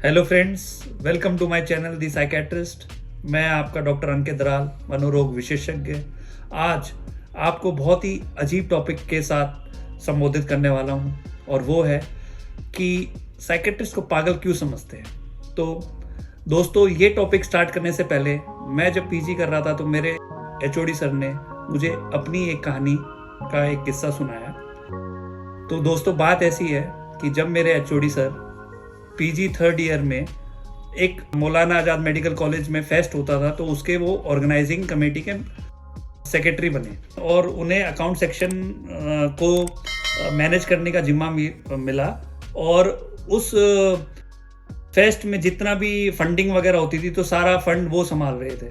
Hello friends, welcome to my channel the psychiatrist. मैं आपका doctor अंकित दराल, मनोरोग विशेषज्ञ। आज आपको बहुत ही अजीब टॉपिक के साथ संबोधित करने वाला हूं, और वो है कि साइकेट्रिस्ट को पागल क्यों समझते हैं। तो दोस्तों, ये टॉपिक स्टार्ट करने से पहले मैं जब पीजी कर रहा था तो मेरे एचओडी सर ने मुझे अपनी एक कहानी का एक किस्सा सुनाया। तो दोस्तों, बात ऐसी है कि जब मेरे HOD sir PG third year में एक मौलाना आज़ाद मेडिकल कॉलेज में फेस्ट होता था, तो उसके वो ऑर्गेनाइजिंग कमेटी के सेक्रेटरी बने और उन्हें अकाउंट सेक्शन को मैनेज करने का जिम्मा मिला। और उस फेस्ट में जितना भी फंडिंग वगैरह होती थी तो सारा फंड वो संभाल रहे थे।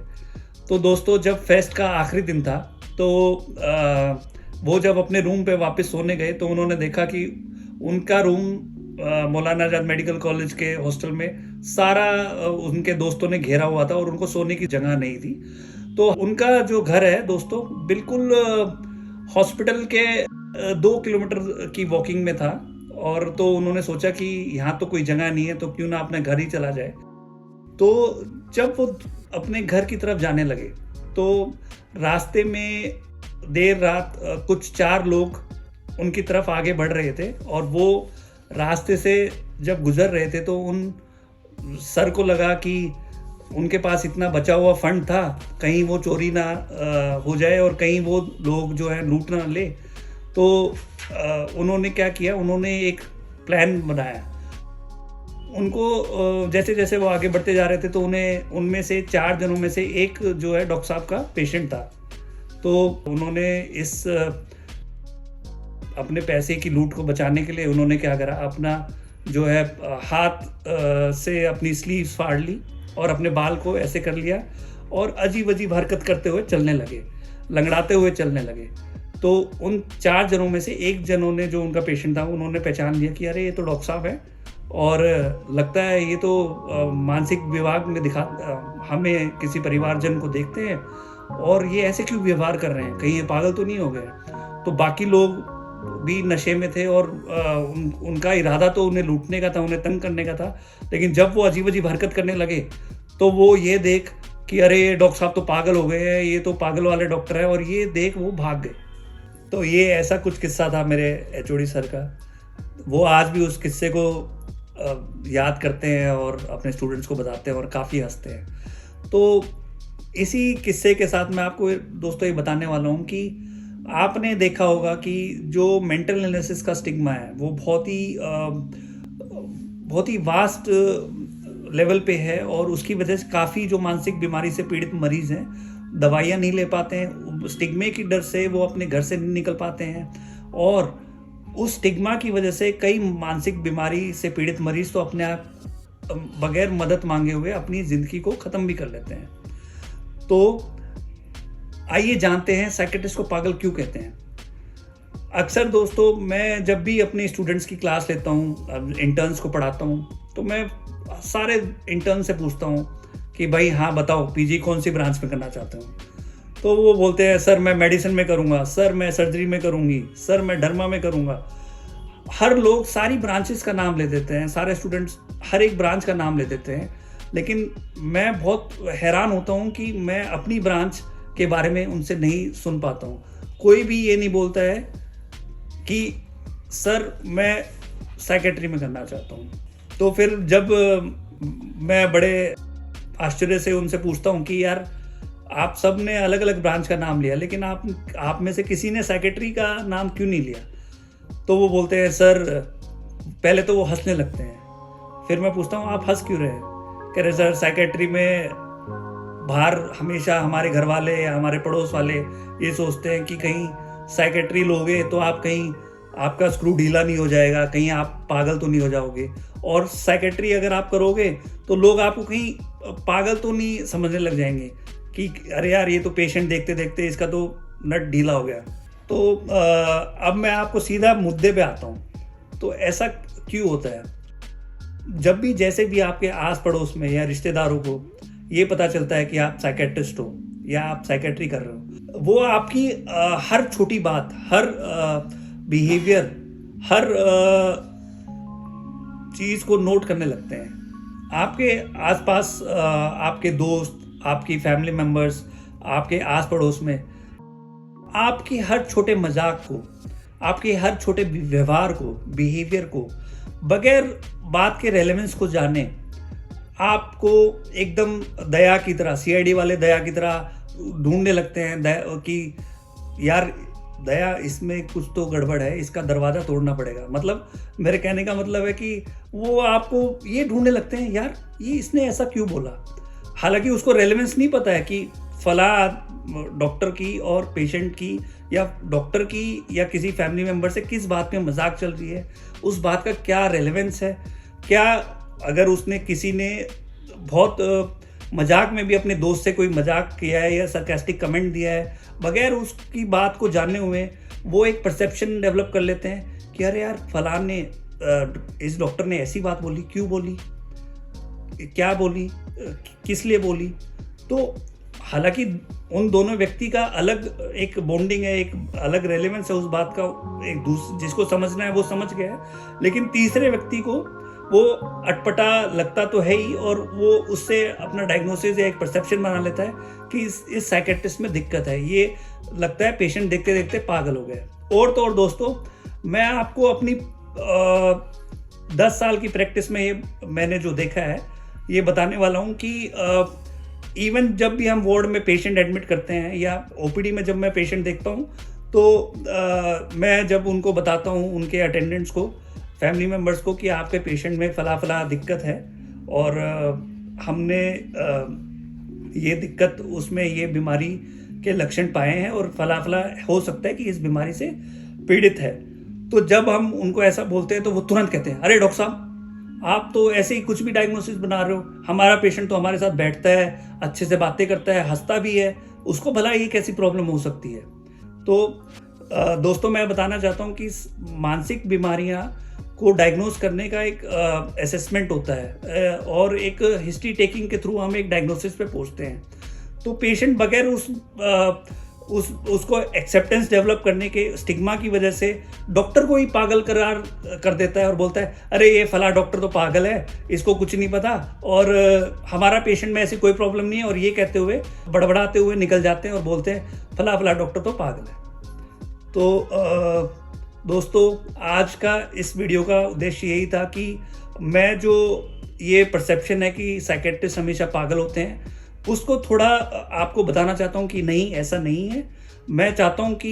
तो दोस्तों, जब फेस्ट का आखिरी दिन था तो वो जब अपने रूम पे वापस सोने गए तो उन्होंने देखा कि उनका रूम मौलाना आज़ाद मेडिकल कॉलेज के हॉस्टल में सारा उनके दोस्तों ने घेरा हुआ था और उनको सोने की जगह नहीं थी। तो उनका जो घर है दोस्तों, बिल्कुल हॉस्पिटल के 2 किलोमीटर की वॉकिंग में था। और तो उन्होंने सोचा कि यहाँ तो कोई जगह नहीं है, तो क्यों ना अपने घर ही चला जाए। तो जब वो अपने घर की तरफ जाने लगे तो रास्ते में देर रात कुछ 4 लोग उनकी तरफ आगे बढ़ रहे थे, और वो रास्ते से जब गुजर रहे थे तो उन सर को लगा कि उनके पास इतना बचा हुआ फंड था, कहीं वो चोरी ना हो जाए और कहीं वो लोग जो है लूट ना ले। तो उन्होंने क्या किया, उन्होंने एक प्लान बनाया। उनको जैसे जैसे वो आगे बढ़ते जा रहे थे तो उन्हें उनमें से 4 जनों में से एक जो है डॉक्टर साहब का पेशेंट था। तो उन्होंने इस अपने पैसे की लूट को बचाने के लिए उन्होंने क्या करा, अपना जो है हाथ से अपनी स्लीव्स फाड़ ली और अपने बाल को ऐसे कर लिया और अजीब अजीब हरकत करते हुए चलने लगे, लंगड़ाते हुए चलने लगे। तो उन 4 जनों में से एक जनों ने, जो उनका पेशेंट था, उन्होंने पहचान लिया कि अरे ये तो डॉक्टर साहब है, और लगता है ये तो मानसिक विभाग में हमें किसी परिवारजन को देखते हैं और ये ऐसे क्यों व्यवहार कर रहे हैं, कहीं ये पागल तो नहीं हो गए। तो बाकी लोग भी नशे में थे और उनका इरादा तो उन्हें लूटने का था, उन्हें तंग करने का था। लेकिन जब वो अजीब अजीब हरकत करने लगे तो वो ये देख कि अरे ये डॉक्टर साहब तो पागल हो गए हैं, ये तो पागल वाले डॉक्टर है, और ये देख वो भाग गए। तो ये ऐसा कुछ किस्सा था मेरे एचओडी सर का। वो आज भी उस किस्से को याद करते हैं और अपने स्टूडेंट्स को बताते हैं और काफ़ी हंसते हैं। तो इसी किस्से के साथ मैं आपको दोस्तों ये बताने वाला हूँ कि आपने देखा होगा कि जो मेंटल इलनेसेस का स्टिग्मा है वो बहुत ही वास्ट लेवल पे है, और उसकी वजह से काफ़ी जो मानसिक बीमारी से पीड़ित मरीज हैं दवाइयाँ नहीं ले पाते हैं। स्टिग्मे की डर से वो अपने घर से नहीं निकल पाते हैं, और उस स्टिग्मा की वजह से कई मानसिक बीमारी से पीड़ित मरीज तो अपने आप बगैर मदद मांगे हुए अपनी ज़िंदगी को ख़त्म भी कर लेते हैं। तो आइए जानते हैं साइकेट्रिस्ट को पागल क्यों कहते हैं। अक्सर दोस्तों, मैं जब भी अपने स्टूडेंट्स की क्लास लेता हूँ, इंटर्न्स को पढ़ाता हूँ, तो मैं सारे इंटर्न से पूछता हूँ कि भाई हाँ बताओ, पीजी कौन सी ब्रांच में करना चाहते हो। तो वो बोलते हैं सर मैं मेडिसिन में करूँगा, सर मैं सर्जरी में करूँगी, सर मैं डर्मा में करूँगा। हर लोग सारी ब्रांचेस का नाम ले देते हैं, सारे स्टूडेंट्स हर एक ब्रांच का नाम ले देते हैं, लेकिन मैं बहुत हैरान होता हूँ कि मैं अपनी ब्रांच के बारे में उनसे नहीं सुन पाता हूँ। कोई भी ये नहीं बोलता है कि सर मैं साइकेट्री में करना चाहता हूँ। तो फिर जब मैं बड़े आश्चर्य से उनसे पूछता हूँ कि यार आप सब ने अलग अलग ब्रांच का नाम लिया, लेकिन आप में से किसी ने साइकेट्री का नाम क्यों नहीं लिया। तो वो बोलते हैं सर, पहले तो वो हंसने लगते हैं। फिर मैं पूछता हूँ आप हंस क्यों रहे हैं। कह रहे सर साइकेट्री में बाहर हमेशा हमारे घर वाले या हमारे पड़ोस वाले ये सोचते हैं कि कहीं साइकेट्री लोगे तो आप कहीं आपका स्क्रू ढीला नहीं हो जाएगा, कहीं आप पागल तो नहीं हो जाओगे, और साइकेट्री अगर आप करोगे तो लोग आपको कहीं पागल तो नहीं समझने लग जाएंगे कि अरे यार ये तो पेशेंट देखते देखते इसका तो नट ढीला हो गया। तो अब मैं आपको सीधा मुद्दे पे आता हूँ। तो ऐसा क्यों होता है? जब भी जैसे भी आपके आस पड़ोस में या रिश्तेदारों को ये पता चलता है कि आप साइकेट्रिस्ट हो या आप साइकेट्री कर रहे हो, वो आपकी हर छोटी बात, हर बिहेवियर, हर चीज़ को नोट करने लगते हैं। आपके आसपास आपके दोस्त, आपकी फैमिली मेंबर्स, आपके आस पड़ोस में आपकी हर छोटे मजाक को, आपके हर छोटे व्यवहार को, बिहेवियर को बगैर बात के रेलेवेंस को जाने आपको एकदम दया की तरह, सीआईडी वाले दया की तरह ढूंढने लगते हैं कि यार दया, इसमें कुछ तो गड़बड़ है, इसका दरवाज़ा तोड़ना पड़ेगा। मतलब मेरे कहने का मतलब है कि वो आपको ये ढूंढने लगते हैं, यार ये इसने ऐसा क्यों बोला। हालांकि उसको रेलेवेंस नहीं पता है कि फला डॉक्टर की और पेशेंट की या डॉक्टर की या किसी फैमिली मेम्बर से किस बात में मजाक चल रही है, उस बात का क्या रेलेवेंस है। क्या अगर उसने किसी ने बहुत मजाक में भी अपने दोस्त से कोई मजाक किया है या सरकास्टिक कमेंट दिया है, बगैर उसकी बात को जाने हुए वो एक परसेप्शन डेवलप कर लेते हैं कि अरे यार फलान ने इस डॉक्टर ने ऐसी बात बोली, क्यों बोली, क्या बोली, किस लिए बोली। तो हालांकि उन दोनों व्यक्ति का अलग एक बॉन्डिंग है, एक अलग रेलेवेंस है उस बात का, एक दूसरे जिसको समझना है वो समझ गया है, लेकिन तीसरे व्यक्ति को वो अटपटा लगता तो है ही और वो उससे अपना डायग्नोसिस या एक परसेप्शन बना लेता है कि इस साइकेट्रिस्ट में दिक्कत है, ये लगता है पेशेंट देखते देखते पागल हो गए। और तो और दोस्तों, मैं आपको अपनी 10 साल की प्रैक्टिस में ये मैंने जो देखा है ये बताने वाला हूँ कि इवन जब भी हम वार्ड में पेशेंट एडमिट करते हैं या ओपीडी में जब मैं पेशेंट देखता हूँ तो मैं जब उनको बताता हूँ, उनके अटेंडेंट्स को, फैमिली मेम्बर्स को, कि आपके पेशेंट में फला फला दिक्कत है और हमने ये दिक्कत, उसमें ये बीमारी के लक्षण पाए हैं और फला फला हो सकता है कि इस बीमारी से पीड़ित है। तो जब हम उनको ऐसा बोलते हैं तो वो तुरंत कहते हैं, अरे डॉक्टर साहब आप तो ऐसे ही कुछ भी डायग्नोसिस बना रहे हो, हमारा पेशेंट तो हमारे साथ बैठता है, अच्छे से बातें करता है, हंसता भी है, उसको भला ये कैसी प्रॉब्लम हो सकती है। तो दोस्तों, मैं बताना चाहता हूँ कि मानसिक बीमारियाँ को डायग्नोस करने का एक असेसमेंट होता है और एक हिस्ट्री टेकिंग के थ्रू हम एक डायग्नोसिस पे पहुंचते हैं। तो पेशेंट बगैर उसको एक्सेप्टेंस डेवलप करने के स्टिग्मा की वजह से डॉक्टर को ही पागल करार कर देता है और बोलता है, अरे ये फला डॉक्टर तो पागल है, इसको कुछ नहीं पता और हमारा पेशेंट में ऐसी कोई प्रॉब्लम नहीं है, और ये कहते हुए बड़बड़ाते हुए निकल जाते हैं और बोलते हैं फला फला डॉक्टर तो पागल है। तो दोस्तों, आज का इस वीडियो का उद्देश्य यही था कि मैं जो ये परसेप्शन है कि साइकेट्रिस्ट हमेशा पागल होते हैं, उसको थोड़ा आपको बताना चाहता हूँ कि नहीं, ऐसा नहीं है। मैं चाहता हूँ कि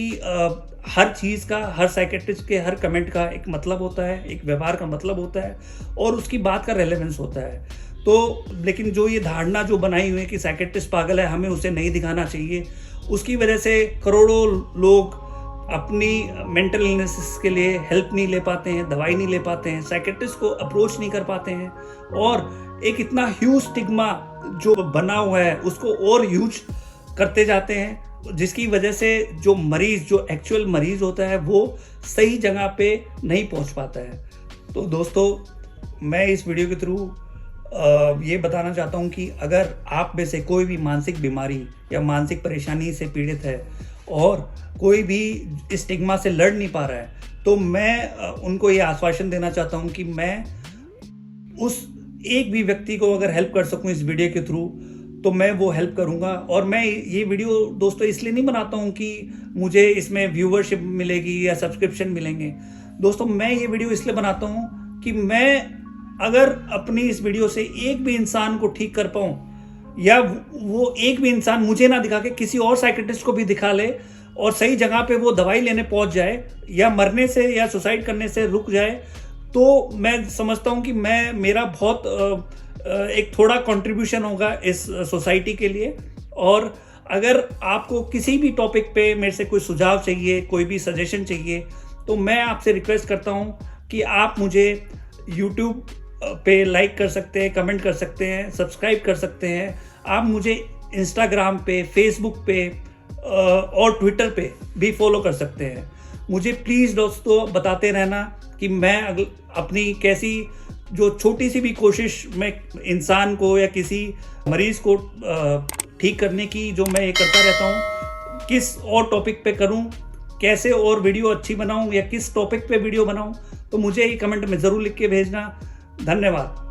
हर चीज़ का, हर साइकेट्रिस्ट के हर कमेंट का एक मतलब होता है, एक व्यवहार का मतलब होता है और उसकी बात का रेलेवेंस होता है। तो लेकिन जो ये धारणा जो बनाई हुई है कि साइकेट्रिस्ट पागल है, हमें उसे नहीं दिखाना चाहिए, उसकी वजह से करोड़ों लोग अपनी मेंटल इलनेसेस के लिए हेल्प नहीं ले पाते हैं, दवाई नहीं ले पाते हैं, साइकेट्रिस्ट को अप्रोच नहीं कर पाते हैं, और एक इतना ह्यूज स्टिग्मा जो बना हुआ है उसको और ह्यूज करते जाते हैं, जिसकी वजह से जो मरीज, जो एक्चुअल मरीज होता है, वो सही जगह पे नहीं पहुंच पाता है। तो दोस्तों, मैं इस वीडियो के थ्रू ये बताना चाहता हूं कि अगर आप में से कोई भी मानसिक बीमारी या मानसिक परेशानी से पीड़ित है और कोई भी इस स्टिग्मा से लड़ नहीं पा रहा है, तो मैं उनको ये आश्वासन देना चाहता हूं कि मैं उस एक भी व्यक्ति को अगर हेल्प कर सकूं इस वीडियो के थ्रू, तो मैं वो हेल्प करूंगा। और मैं ये वीडियो दोस्तों इसलिए नहीं बनाता हूं कि मुझे इसमें व्यूवरशिप मिलेगी या सब्सक्रिप्शन मिलेंगे। दोस्तों, मैं ये वीडियो इसलिए बनाता हूं कि मैं अगर अपनी इस वीडियो से एक भी इंसान को ठीक कर पाऊं, या वो एक भी इंसान मुझे ना दिखा के किसी और साइकेट्रिस्ट को भी दिखा ले और सही जगह पे वो दवाई लेने पहुंच जाए या मरने से या सुसाइड करने से रुक जाए, तो मैं समझता हूं कि मेरा बहुत एक थोड़ा कंट्रीब्यूशन होगा इस सोसाइटी के लिए। और अगर आपको किसी भी टॉपिक पे मेरे से कोई सुझाव चाहिए, कोई भी सजेशन चाहिए, तो मैं आपसे रिक्वेस्ट करता हूं कि आप मुझे यूट्यूब पे लाइक कर सकते हैं, कमेंट कर सकते हैं, सब्सक्राइब कर सकते हैं। आप मुझे इंस्टाग्राम पे, फेसबुक पे और ट्विटर पे भी फॉलो कर सकते हैं। मुझे प्लीज़ दोस्तों बताते रहना कि मैं अपनी कैसी जो छोटी सी भी कोशिश मैं इंसान को या किसी मरीज़ को ठीक करने की जो मैं ये करता रहता हूँ, किस और टॉपिक पे करूँ, कैसे और वीडियो अच्छी बनाऊँ या किस टॉपिक पे वीडियो बनाऊँ, तो मुझे ये कमेंट में ज़रूर लिख के भेजना। धन्यवाद।